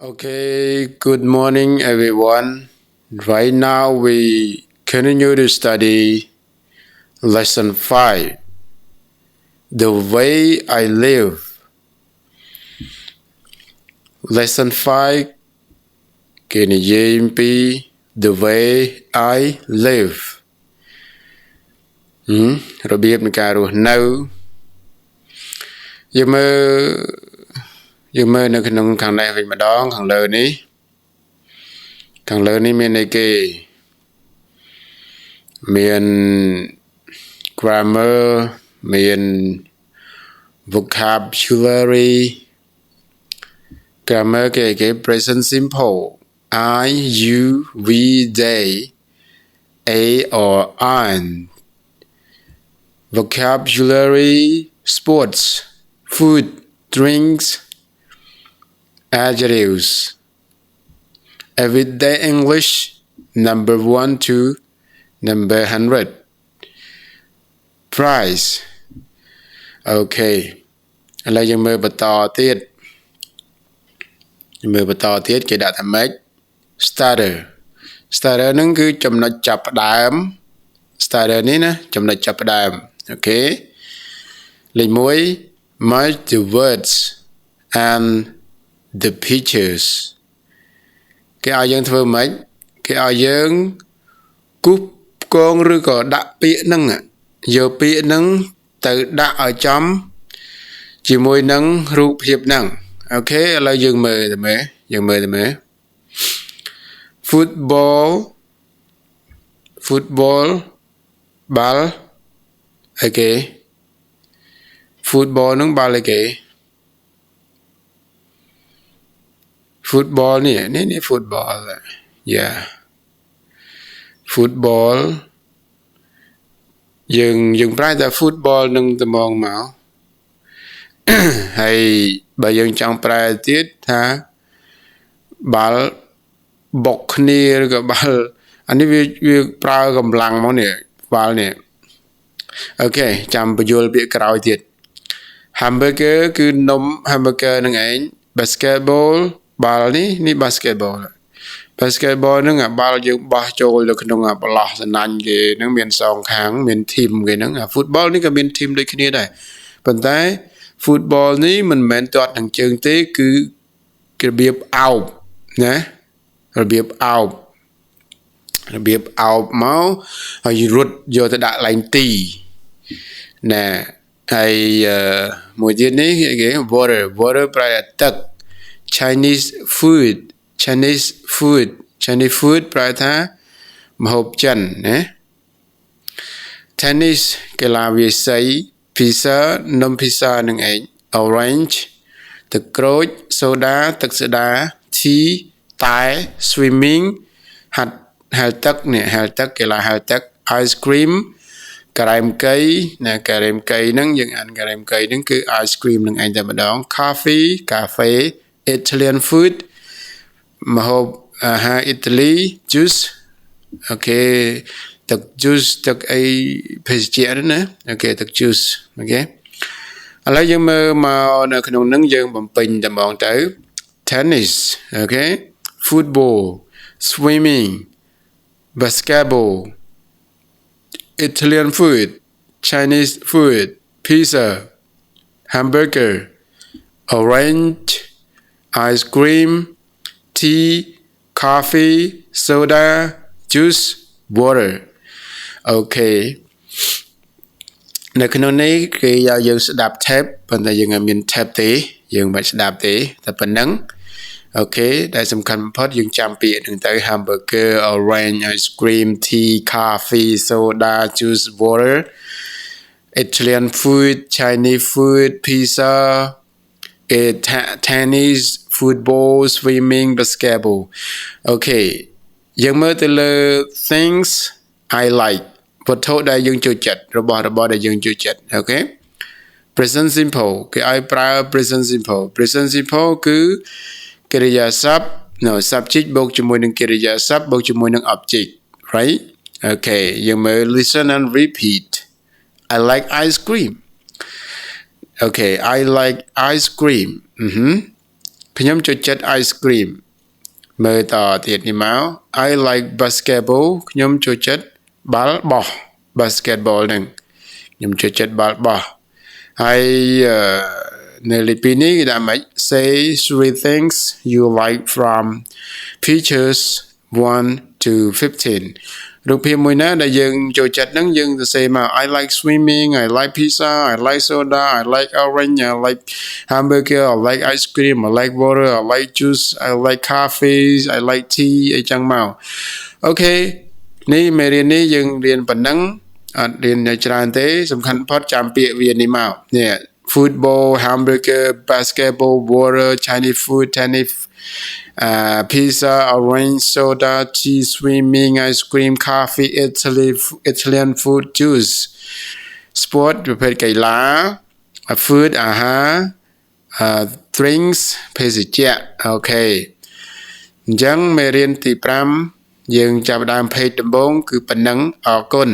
Okay, good morning everyone. Right now we continue to study lesson 5. The way I live. Lesson 5 គេនិយាយអំពី the way I live របៀបនៃការរស់នៅយើងមើលនៅក្នុងខាងនេះវិញម្ដងខាងលើនេះមានអីគេមាន grammar មាន vocabulary grammar គេ present simple I you we they a or an vocabulary sports food drinks adjectives everyday English number 1 to number 100 price okay ឥឡូវយើងមើលបន្តទៀតគេដាក់ថាម៉េច starter ហ្នឹងគឺចំណុចចាប់ផ្ដើម starter នេះណាចំណុចចាប់ផ្ដើមអូខេលេខ1 merge the words and the pictures គេឲ្យយើងធ្វើម៉េចគេឲ្យយើងគូសគងឬក៏ដាក់ពាក្យហ្នឹងយកពាក្យហ្នឹងទៅដាក់ឲ្យចំជាមួយនឹងរូបភាពហ្នឹងអូខេឥឡូវយើងមើលទៅមើល football បាល់អីគេ football ហ្នឹងបាល់អីគេ football នេះ football yeah football យើងប្រែតែ football នឹងត្មងមកហើយបើយើងចង់ប្រែទៀតថាបាល់បុកគ្នាឬក៏បាល់អានេះវាប្រើកម្លាំងមកនេះបាល់នេះអូខេចាំបញ្យល់ពាក្យក្រោយទៀត hamburger គឺនំ hamburger នឹងឯង basketball បាល់នេះ basketball ហ្នឹងអាបាល់យើងបោះចូលទៅក្នុងអាប្រឡោះសណាញ់គេហ្នឹងមានសងខាងមានធីមគេហ្នឹងអា football នេះក៏មានធីមដូចគ្នាដែរប៉ុន្តែ football នេះមិនមែនទាត់នឹងជើងទេគឺរបៀបអោបណារបៀបអោបមកហើយរត់យកទៅដាក់ឡើងទីណាហើយមួយទៀតនេះគេ water ប្រែទឹក Chinese food ប្រែថាម្ហូបចិនណា tennis កីឡាវាយសី pizza នំ pizza នឹងឯង orange ទឹកក្រូច soda ទឹកសូដា tea តែ swimming ហែលទឹកកីឡាហែលទឹក ice cream ការ៉េមកីណាការ៉េមកីហ្នឹងយើងអានការ៉េមកីហ្នឹងគឺ ice cream នឹងឯងតែម្ដង coffee កាហ្វេ Italian food ម្ហូបអាហារអ៊ីតាលី juice អូខេទឹក juice ទឹកអីភេសជ្ជៈណាអូខេទឹក juice អូខេឥឡូវយើងមើលមកនៅក្នុងហ្នឹងយើងបំពេញតែហ្មងទៅ tennis អូខេ football swimming basketball Italian food Chinese food pizza hamburger orange ice cream tea coffee soda juice water អូខេនៅក្នុងនេះគេឲ្យយើងស្ដាប់ tape ប៉ុន្តែយើងអត់មាន tape ទេយើងមិនស្ដាប់ទេតែប៉ុណ្ណឹងអូខេដែលសំខាន់បំផុតយើងចាំពាក្យហ្នឹងទៅ hamburger orange ice cream tea coffee soda juice water Italian food Chinese food pizza tennis football swimming basketball អូខេយើងមើលទៅលើ things I like វត្ថុដែលយើងចូលចិត្តរបស់របរដែលយើងចូលចិត្តអូខេ present simple គេឲ្យប្រើ present simple គឺកិរិយាសព្ទ subject បូកជាមួយនឹងកិរិយាសព្ទបូកជាមួយនឹង object right អូខេយើងមើល listen and repeat I like ice cream okay I like ice cream ខ្ញុំចូលចិត្ត ice cream មើលតទៀតនេះមក I like basketball ខ្ញុំចូលចិត្តបាល់បោះ basketball ហ្នឹងខ្ញុំចូលចិត្តបាល់បោះហើយនៅលេខ2នេះគេដាក់ម៉េច say three things you like from pictures 1 to 15 រូបភាពមួយណាដែលយើងចូលចិត្តហ្នឹងយើងសរសេរមក I like swimming I like pizza I like soda I like orange I like hamburger I like ice cream I like water I like juice I like coffee I like tea អីចឹងមកអូខេនេះមេរៀននេះយើងរៀនប៉ុណ្ណឹងអត់រៀនច្រើនទេសំខាន់ផុតចាំពាក្យវានេះមកនេះ football hamburger basketball water Chinese food tennis pizza orange soda tea swimming ice cream coffee Italian food juice sport ប្រភេទកីឡា food អាហារdrinks ភេសជ្ជៈអូខេអញ្ចឹងមេរៀនទី5យើងចាប់ដើម page ដំបូងគឺប៉ុណ្ណឹងអរគុណ